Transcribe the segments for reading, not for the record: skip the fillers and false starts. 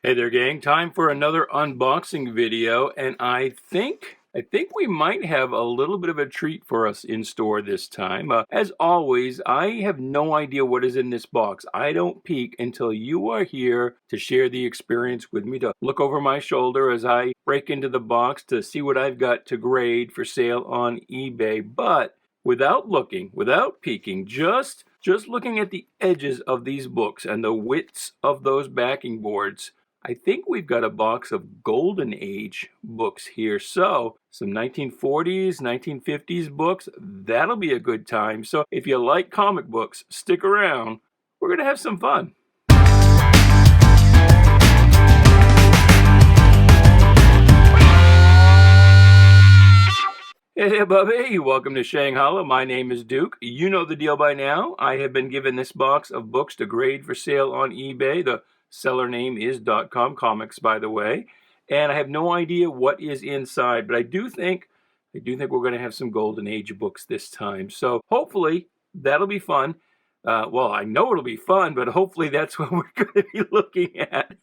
Hey there, gang. Time for another unboxing video, and I think we might have a little bit of a treat for us in store this time. As always, I have no idea what is in this box. I don't peek until you are here to share the experience with me, to look over my shoulder as I break into the box to see what I've got to grade for sale on eBay. But without looking, without peeking, just looking at the edges of these books and the widths of those backing boards, I think we've got a box of Golden Age books here. So some 1940s, 1950s books, that'll be a good time. So if you like comic books, stick around. We're going to have some fun. Hey, Bubby, welcome to Shanghai. My name is Duke. You know the deal by now. I have been given this box of books to grade for sale on eBay. The seller name is .comcomics, by the way, and I have no idea what is inside, but I do think we're going to have some Golden Age books this time. So hopefully that'll be fun. Well, I know it'll be fun, but hopefully that's what we're going to be looking at.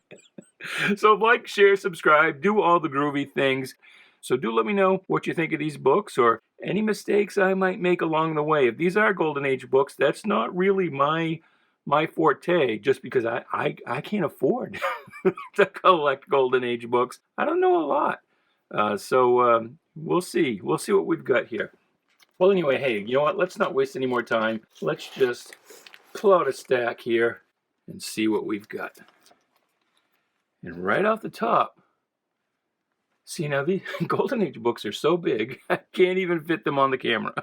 So like, share, subscribe, do all the groovy things. So do let me know what you think of these books or any mistakes I might make along the way. If these are Golden Age books, that's not really my forte, just because I can't afford to collect Golden Age books. I don't know a lot. So we'll see what we've got here. Well, anyway, hey, you know what? Let's not waste any more time. Let's just pull out a stack here and see what we've got. And right off the top, see, now the Golden Age books are so big, I can't even fit them on the camera.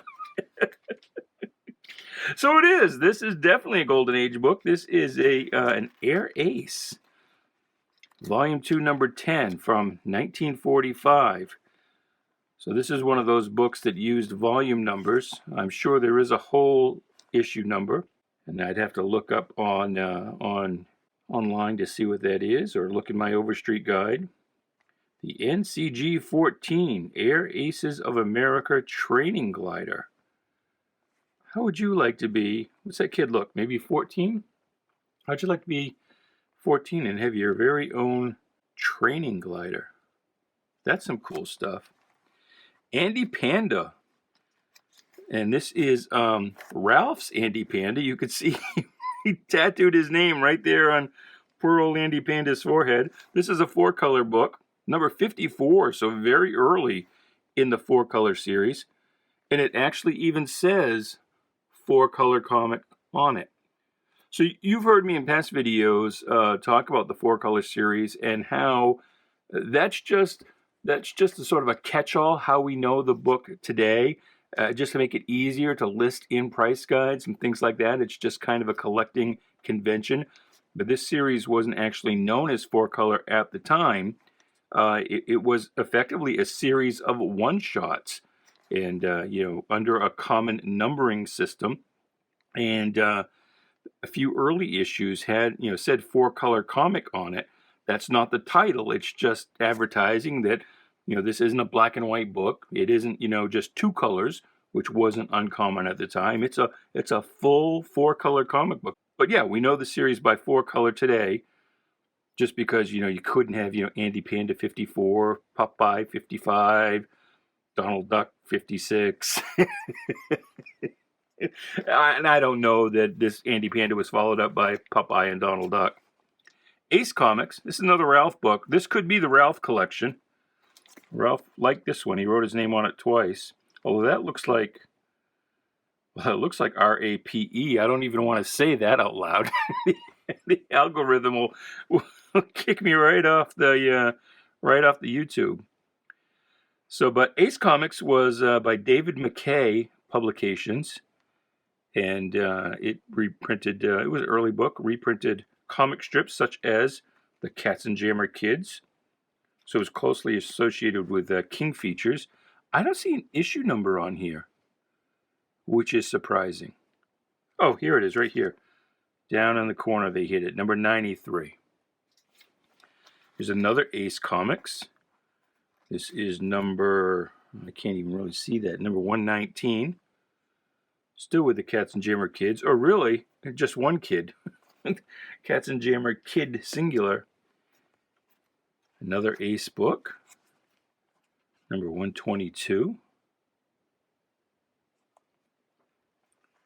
So it is. This is definitely a Golden Age book. This is an Air Ace, Volume 2, Number 10 from 1945. So this is one of those books that used volume numbers. I'm sure there is a whole issue number, and I'd have to look up online to see what that is, or look in my Overstreet guide. The NCG 14 Air Aces of America Training Glider. How would you like to be? What's that kid look? Maybe 14? How'd you like to be 14 and have your very own training glider? That's some cool stuff. Andy Panda. And this is Ralph's Andy Panda. You could see he tattooed his name right there on poor old Andy Panda's forehead. This is a 4-color book, number 54, so very early in the 4-color series. And it actually even says 4-color comic on it. So you've heard me in past videos talk about the 4-color series and how that's just a sort of a catch-all, how we know the book today, just to make it easier to list in price guides and things like that. It's just kind of a collecting convention. But this series wasn't actually known as 4-color at the time. It was effectively a series of one-shots, and under a common numbering system. And a few early issues had said 4-color comic on it. That's not the title. It's just advertising that this isn't a black and white book. It isn't just 2 colors, which wasn't uncommon at the time. It's a full 4-color comic book. But yeah, we know the series by 4-color today, just because you couldn't have Andy Panda 54, Popeye 55, Donald Duck 56. And I don't know that this Andy Panda was followed up by Popeye and Donald Duck. Ace Comics. This is another Ralph book. This could be the Ralph collection. Ralph liked this one. He wrote his name on it twice. Although that looks like, well, it looks like R-A-P-E. I don't even want to say that out loud. The algorithm will kick me right off the YouTube. So, but Ace Comics was by David McKay Publications, and it reprinted. It was an early book, reprinted comic strips such as the KATZENJAMMER Kids. So it was closely associated with King Features. I don't see an issue number on here, which is surprising. Oh, here it is, right here. Down in the corner they hit it, number 93. Here's another Ace Comics. This is number, I can't even really see that, number 119. Still with the KATZENJAMMER Kids, or really, just one kid. KATZENJAMMER Kid singular. Another Ace book, number 122.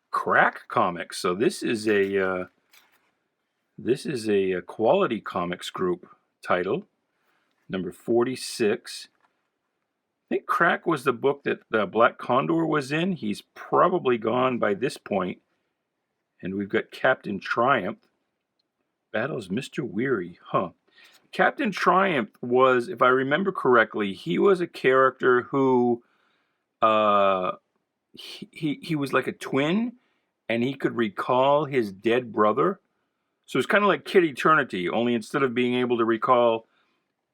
Crack Comics. So this is a Quality Comics Group title, number 46. I think Crack was the book that Black Condor was in. He's probably gone by this point. And we've got Captain Triumph. Battles Mr. Weary. Huh. Captain Triumph was, if I remember correctly, he was a character who he was like a twin, and he could recall his dead brother. So it's kind of like Kid Eternity, only instead of being able to recall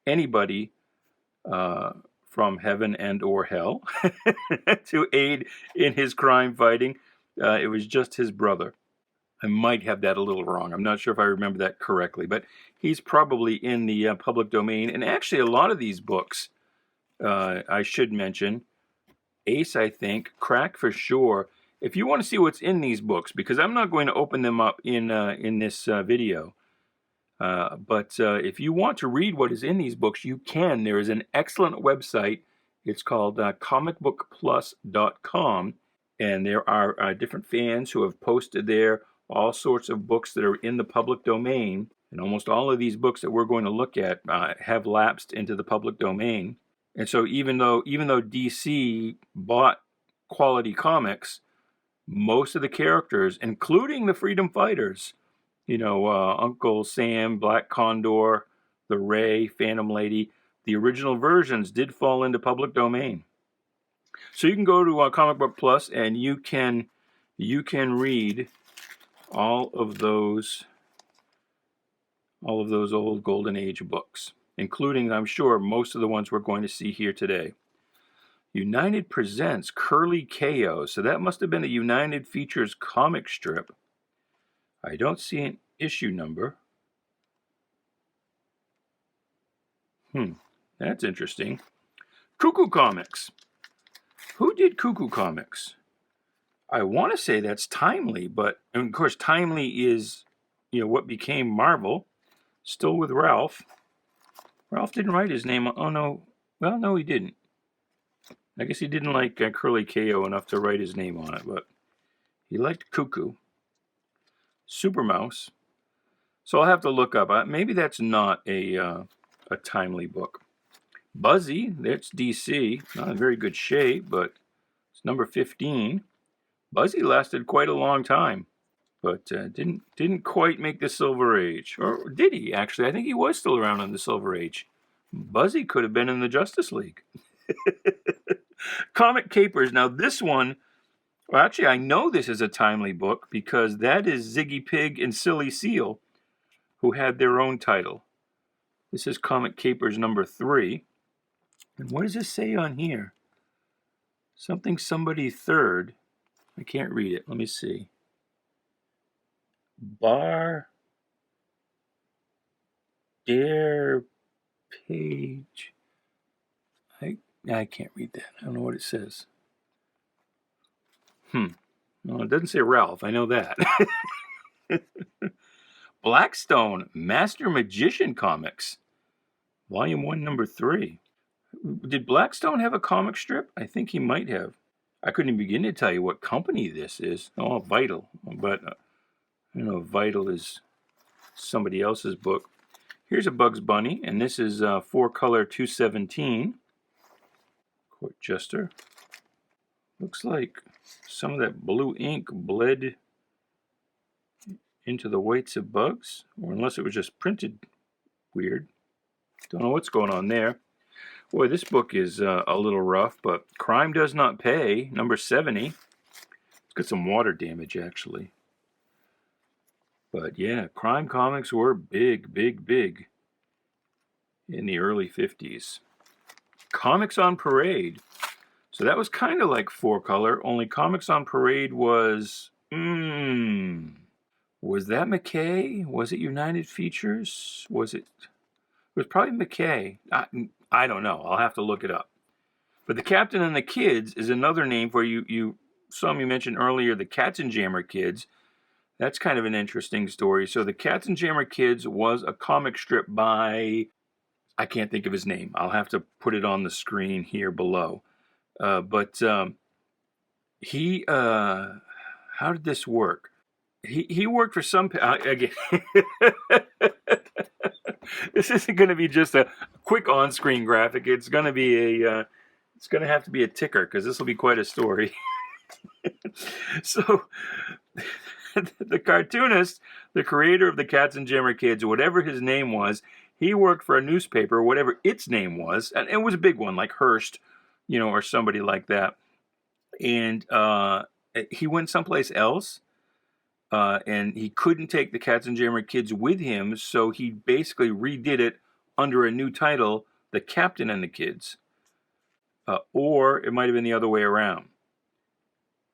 anybody from heaven and or hell to aid in his crime fighting, it was just his brother. I might have that a little wrong. I'm not sure if I remember that correctly, but he's probably in the public domain. And actually, a lot of these books, I should mention, Ace, I think, Crack for sure. If you want to see what's in these books, because I'm not going to open them up in this video, but if you want to read what is in these books, you can. There is an excellent website. It's called comicbookplus.com, and there are different fans who have posted there all sorts of books that are in the public domain, and almost all of these books that we're going to look at have lapsed into the public domain. And so even though DC bought Quality Comics, most of the characters, including the Freedom Fighters, you know, Uncle Sam, Black Condor, the Ray, Phantom Lady, the original versions did fall into public domain. So you can go to Comic Book Plus and you can read all of those old Golden Age books, including, I'm sure, most of the ones we're going to see here today. United presents Curly KO. So that must have been a United Features comic strip. I don't see an issue number. That's interesting. Cuckoo Comics. Who did Cuckoo Comics? I want to say that's Timely, but of course Timely is, you know, what became Marvel, still with Ralph. Ralph didn't write his name. Oh no, well no he didn't. I guess he didn't like Curly KO enough to write his name on it, but he liked Cuckoo. Super Mouse. So I'll have to look up. Maybe that's not a Timely book. Buzzy, that's DC. Not in very good shape, but it's number 15. Buzzy lasted quite a long time, but didn't quite make the Silver Age. Or did he, actually? I think he was still around in the Silver Age. Buzzy could have been in the Justice League. Comic Capers. Now this one, well, actually I know this is a Timely book because that is Ziggy Pig and Silly Seal, who had their own title. This is Comic Capers number 3. And what does this say on here? Somebody third. I can't read it. Let me see. Bar Dare Page. I can't read that. I don't know what it says. Well, it doesn't say Ralph. I know that. Blackstone Master Magician Comics. Volume 1, number 3. Did Blackstone have a comic strip? I think he might have. I couldn't even begin to tell you what company this is. Oh, Vital. But, I don't know if Vital is somebody else's book. Here's a Bugs Bunny, and this is 4-color 217. Court Jester. Looks like some of that blue ink bled into the whites of Bugs, or unless it was just printed weird. Don't know what's going on there. Boy, this book is a little rough, but Crime Does Not Pay, number 70. It's got some water damage, actually. But yeah, crime comics were big, big, big in the early 50s. Comics on Parade. So that was kind of like 4-color, only Comics on Parade was... Was that McKay? Was it United Features? Was it... It was probably McKay. I don't know. I'll have to look it up. But The Captain and the Kids is another name for you saw me mention earlier, the Katzenjammer Kids. That's kind of an interesting story. So the Katzenjammer Kids was a comic strip by I can't think of his name. I'll have to put it on the screen here below. But he, how did this work? He worked for some, again, this isn't going to be just a quick on-screen graphic. It's going to be it's going to have to be a ticker, because this will be quite a story. So, the cartoonist, the creator of the Katzenjammer Kids, whatever his name was, he worked for a newspaper, whatever its name was, and it was a big one, like Hearst, or somebody like that. And he went someplace else, and he couldn't take the Katzenjammer Kids with him, so he basically redid it under a new title, The Captain and the Kids. Or it might have been the other way around.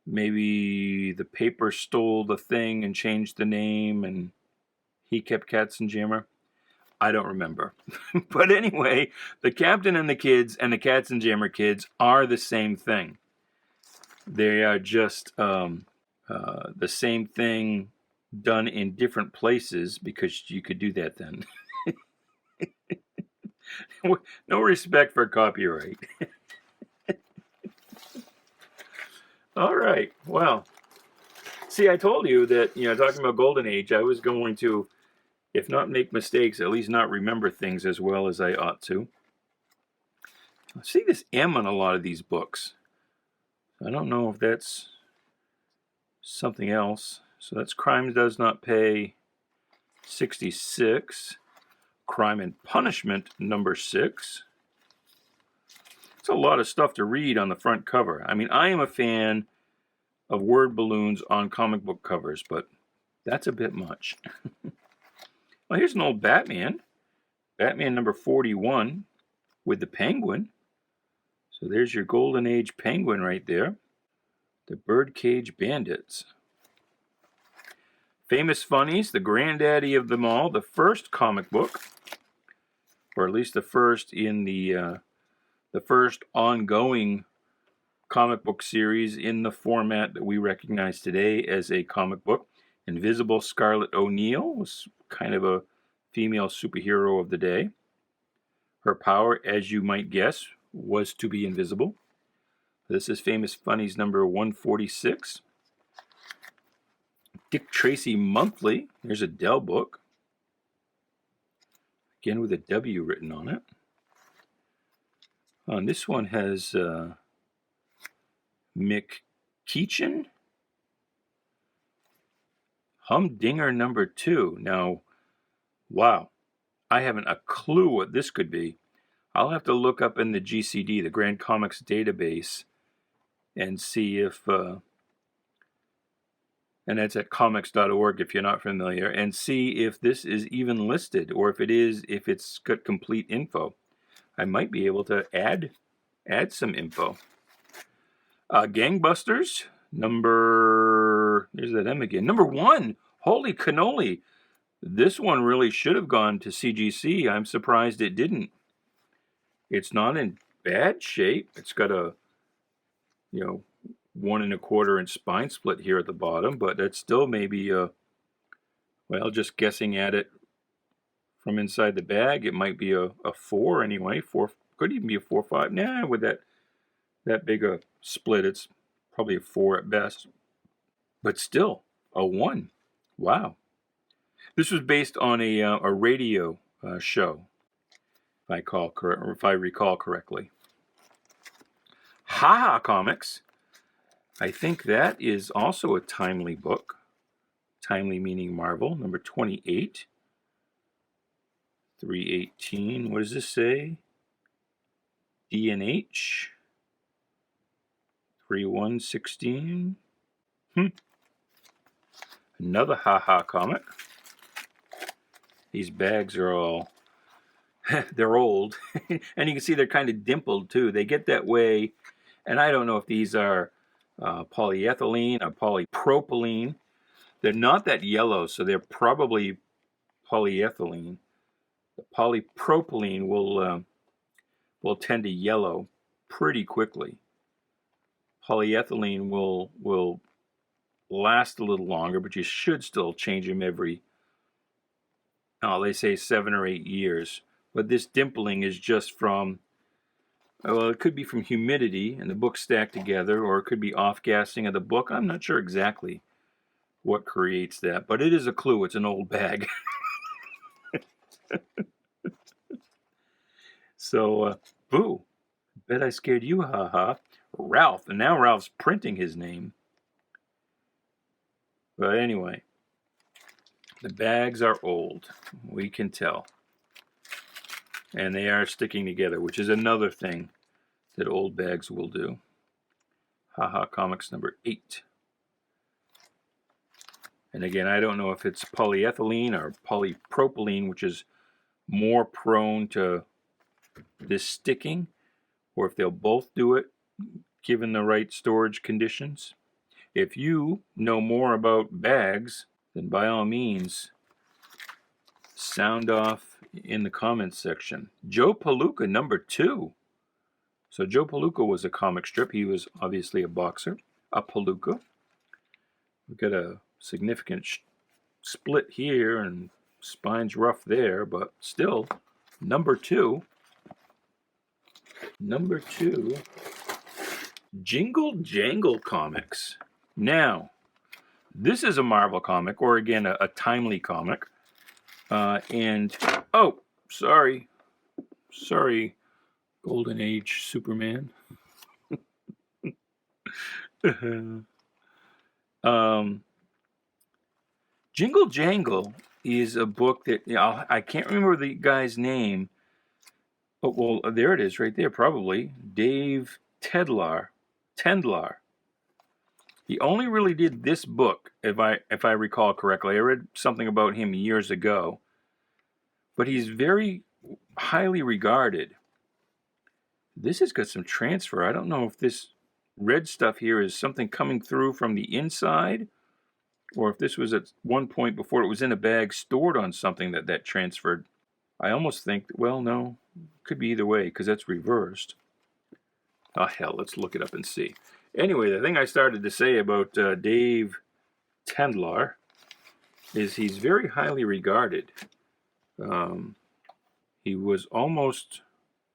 Maybe the paper stole the thing and changed the name, and he kept Katzenjammer. I don't remember. But anyway, The Captain and the Kids and the Katzenjammer Kids are the same thing. They are just the same thing done in different places, because you could do that then. No respect for copyright. All right. Well, see, I told you that, talking about Golden Age, I was going to, if not make mistakes, at least not remember things as well as I ought to. I see this M on a lot of these books. I don't know if that's something else. So that's Crime Does Not Pay 66. Crime and Punishment number 6. It's a lot of stuff to read on the front cover. I mean, I am a fan of word balloons on comic book covers, but that's a bit much. Well, here's an old Batman. Batman number 41 with the Penguin. So there's your Golden Age Penguin right there. The Birdcage Bandits. Famous Funnies, the granddaddy of them all, the first comic book, or at least the first in the first ongoing comic book series in the format that we recognize today as a comic book. Invisible Scarlet O'Neil was kind of a female superhero of the day. Her power, as you might guess, was to be invisible. This is Famous Funnies number 146. Dick Tracy Monthly. Here's a DELL book. Again with a W written on it. This one has Mick Keachin. Humdinger number 2. Now, wow, I haven't a clue what this could be. I'll have to look up in the GCD, the Grand Comics database, and see if, and that's at comics.org if you're not familiar, and see if this is even listed, or if it is, if it's got complete info. I might be able to add some info. Gangbusters, there's that M again, number 1. Holy cannoli. This one really should have gone to CGC. I'm surprised it didn't. It's not in bad shape. It's got a, 1 1/4 inch spine split here at the bottom, but that's still maybe well, just guessing at it from inside the bag, it might be a 4 anyway. 4, could even be a 4 5. Nah, with that big a split, it's probably a 4 at best. But still, a 1. Wow. This was based on a radio show, if I recall correctly. Ha Comics. I think that is also a timely book. Timely meaning Marvel, number 28. 318. What does this say? D&H. 3116. Another Ha comic. These bags are all, they're old. And you can see they're kind of dimpled too. They get that way, and I don't know if these are polyethylene or polypropylene. They're not that yellow, so they're probably polyethylene. The polypropylene will tend to yellow pretty quickly. Polyethylene will last a little longer, but you should still change them every, they say 7 or 8 years. but this dimpling is just from, well, it could be from humidity and the book stacked together, or it could be off-gassing of the book. I'm not sure exactly what creates that, but it is a clue. It's an old bag. So, boo. Bet I scared you, haha. Ralph, and now Ralph's printing his name. But anyway, the bags are old. We can tell. And they are sticking together, which is another thing that old bags will do. Haha Comics number 8. And again, I don't know if it's polyethylene or polypropylene, which is more prone to this sticking, or if they'll both do it given the right storage conditions. If you know more about bags, then by all means, sound off in the comments section. Joe PALOOKA number 2. So Joe PALOOKA was a comic strip. He was obviously a boxer, a PALOOKA. We've got a significant split here, and spine's rough there, but still, number 2. Number 2, Jingle Jangle Comics. Now, this is a Marvel comic, or again, a timely comic. And, oh, sorry, Golden Age Superman. Jingle Jangle is a book that, I can't remember the guy's name. Oh, well, there it is right there, probably. Dave Tendlar. He only really did this book, if I recall correctly. I read something about him years ago. But he's very highly regarded. This has got some transfer. I don't know if this red stuff here is something coming through from the inside, or if this was at one point before it was in a bag stored on something that transferred. I almost think, well, no, could be either way, because that's reversed. Oh, hell, let's look it up and see. Anyway, the thing I started to say about Dave Tendlar is he's very highly regarded. He was almost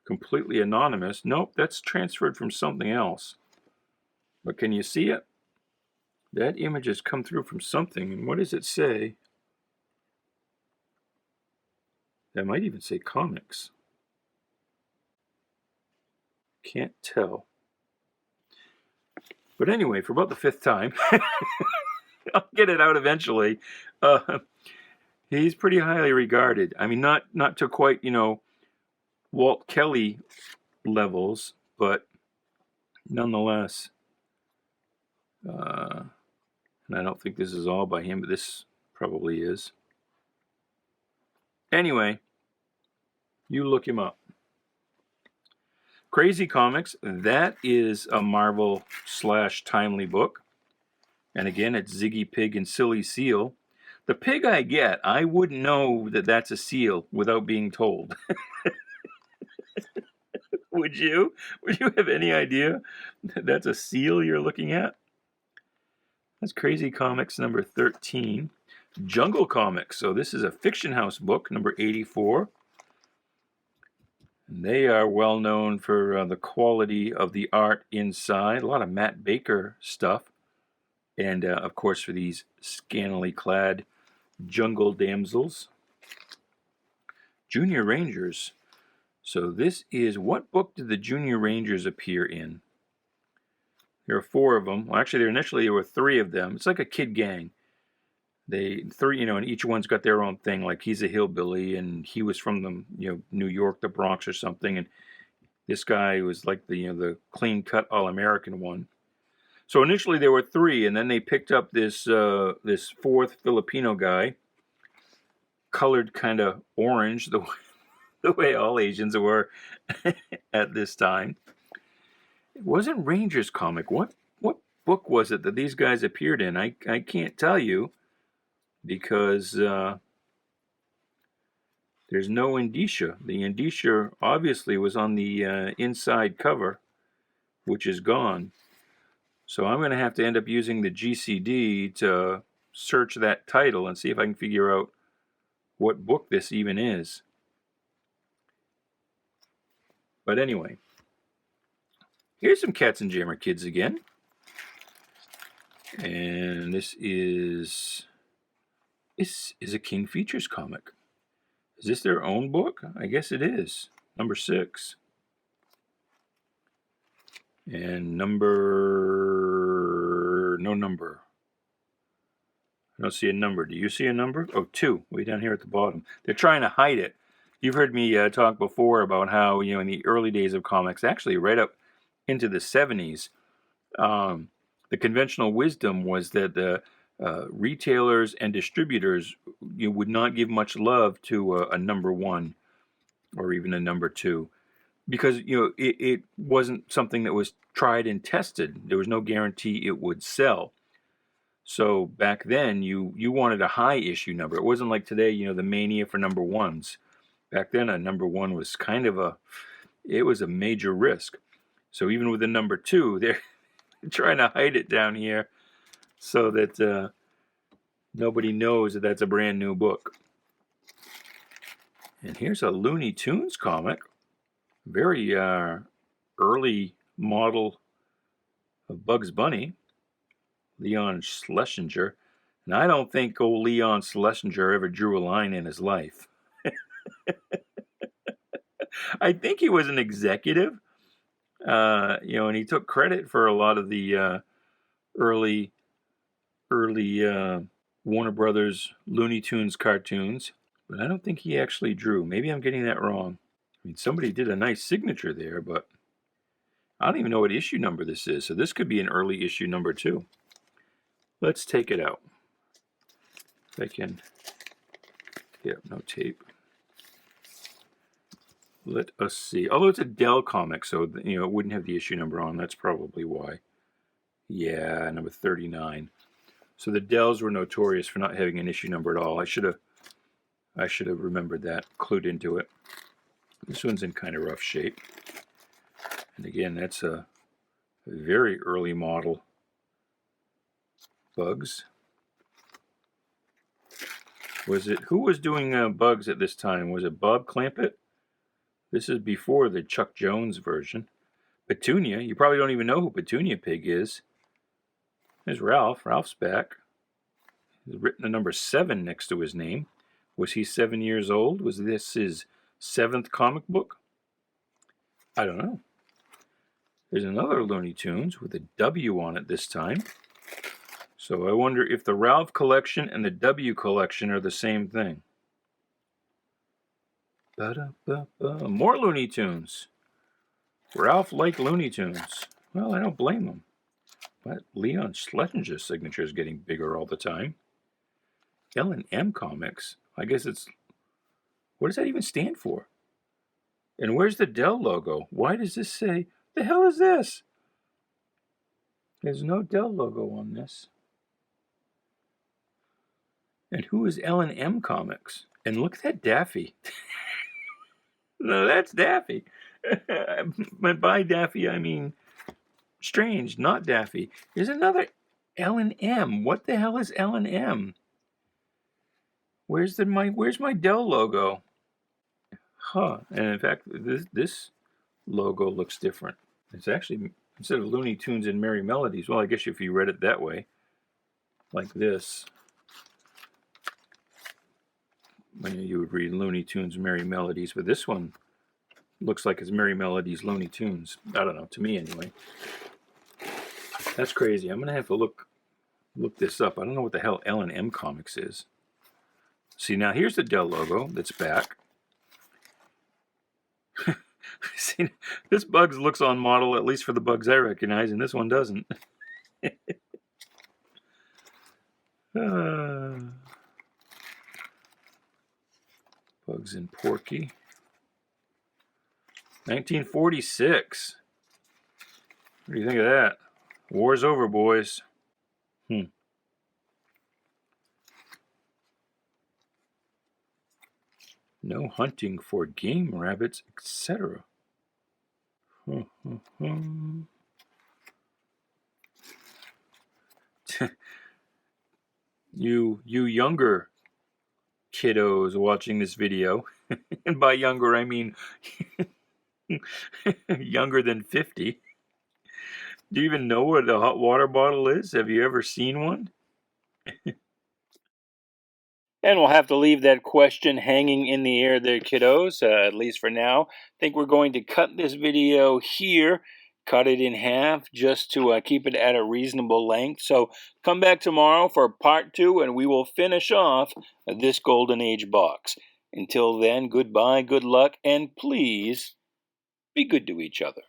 completely anonymous. Nope, that's transferred from something else. But can you see it? That image has come through from something. And what does it say? That might even say comics. Can't tell. But anyway, for about the 5th time, I'll get it out eventually. He's pretty highly regarded. I mean, not to quite, Walt Kelly levels, but nonetheless. And I don't think this is all by him, but this probably is. Anyway, you look him up. KRAZY Comics, that is a Marvel / timely book. And again, it's Ziggy Pig and Silly Seal. The pig I get, I wouldn't know that that's a seal without being told. Would you? Would you have any idea that that's a seal you're looking at? That's KRAZY Comics number 13. Jungle Comics. So this is a Fiction House book, number 84. And they are well known for the quality of the art inside. A lot of Matt Baker stuff. And, of course, for these scantily clad jungle damsels. Junior Rangers. So this is, what book did the Junior Rangers appear in? There are 4 of them. Well, actually, initially there were 3 of them. It's like a kid gang. They 3, and each one's got their own thing. Like he's a hillbilly, and he was from the, New York, the Bronx, or something. And this guy was like the clean-cut All-American one. So initially there were 3, and then they picked up this 4th Filipino guy, colored kind of orange, the way all Asians were at this time. It wasn't Rangers comic. What book was it that these guys appeared in? I can't tell you, because there's no indicia. The indicia obviously was on the inside cover, which is gone. So I'm going to have to end up using the GCD to search that title and see if I can figure out what book this even is. But anyway, here's some Katzenjammer kids again. And this is a King Features comic. Is this their own book? I guess it is. Number 6. And no number. I don't see a number. Do you see a number? Oh, 2, way down here at the bottom. They're trying to hide it. You've heard me talk before about how, in the early days of comics, actually right up into the 70s, the conventional wisdom was that the retailers and distributors would not give much love to a number 1 or even a number 2 because it wasn't something that was tried and tested. There was no guarantee it would sell. So back then you wanted a high issue number. It wasn't like today, the mania for number 1s. Back then a number 1 was kind of a major risk. So even with the number 2, they're trying to hide it down here so that nobody knows that that's a brand new book. And here's a Looney Tunes comic. Very early model of Bugs Bunny. Leon Schlesinger. And I don't think old Leon Schlesinger ever drew a line in his life. I think he was an executive. And he took credit for a lot of the early Warner Brothers Looney Tunes cartoons, but I don't think he actually drew. Maybe I'm getting that wrong. I mean, somebody did a nice signature there, but I don't even know what issue number this is, so this could be an early issue number 2. Let's take it out. If I can. Yeah, no tape. Let us see. Although it's a DELL comic, so it wouldn't have the issue number on. That's probably why. Yeah, number 39. So the DELLs were notorious for not having an issue number at all. I should have remembered that, clued into it. This one's in kind of rough shape. And again, that's a very early model Bugs. Who was doing Bugs at this time? Was it Bob Clampett? This is before the Chuck Jones version. Petunia. You probably don't even know who Petunia Pig is. There's Ralph. Ralph's back. He's written a number 7 next to his name. Was he 7 years old? Was this his 7th comic book? I don't know. There's another Looney Tunes with a W on it this time. So I wonder if the Ralph collection and the W collection are the same thing. Ba-da-ba-ba. More Looney Tunes. Ralph liked Looney Tunes. Well, I don't blame him. But Leon Schlesinger's signature is getting bigger all the time. L&M Comics. I guess it's... What does that even stand for? And where's the DELL logo? Why does this say... The hell is this? There's no DELL logo on this. And who is L&M Comics? And look at that Daffy. No, that's Daffy. But by Daffy, I mean Strange, not Daffy. There's another L&M. What the hell is L&M? Where's my DELL logo? Huh. And in fact, this logo looks different. It's actually, instead of Looney Tunes and Merrie Melodies, well, I guess if you read it that way, like this, you would read Looney Tunes, Merrie Melodies, but this one looks like it's Merrie Melodies, Looney Tunes. I don't know, to me anyway. That's crazy. I'm going to have to look this up. I don't know what the hell L&M Comics is. See, now here's the DELL logo that's back. See, this Bugs looks on model, at least for the Bugs I recognize, and this one doesn't. Bugs and Porky. 1946. What do you think of that? War's over, boys. No hunting for game rabbits, etc. You younger kiddos watching this video, and by younger I mean Younger than 50. Do you even know what a hot water bottle is? Have you ever seen one? And we'll have to leave that question hanging in the air there, kiddos, at least for now. I think we're going to cut this video here, cut it in half just to keep it at a reasonable length. So come back tomorrow for part 2, and we will finish off this Golden Age box. Until then, goodbye, good luck, and please be good to each other.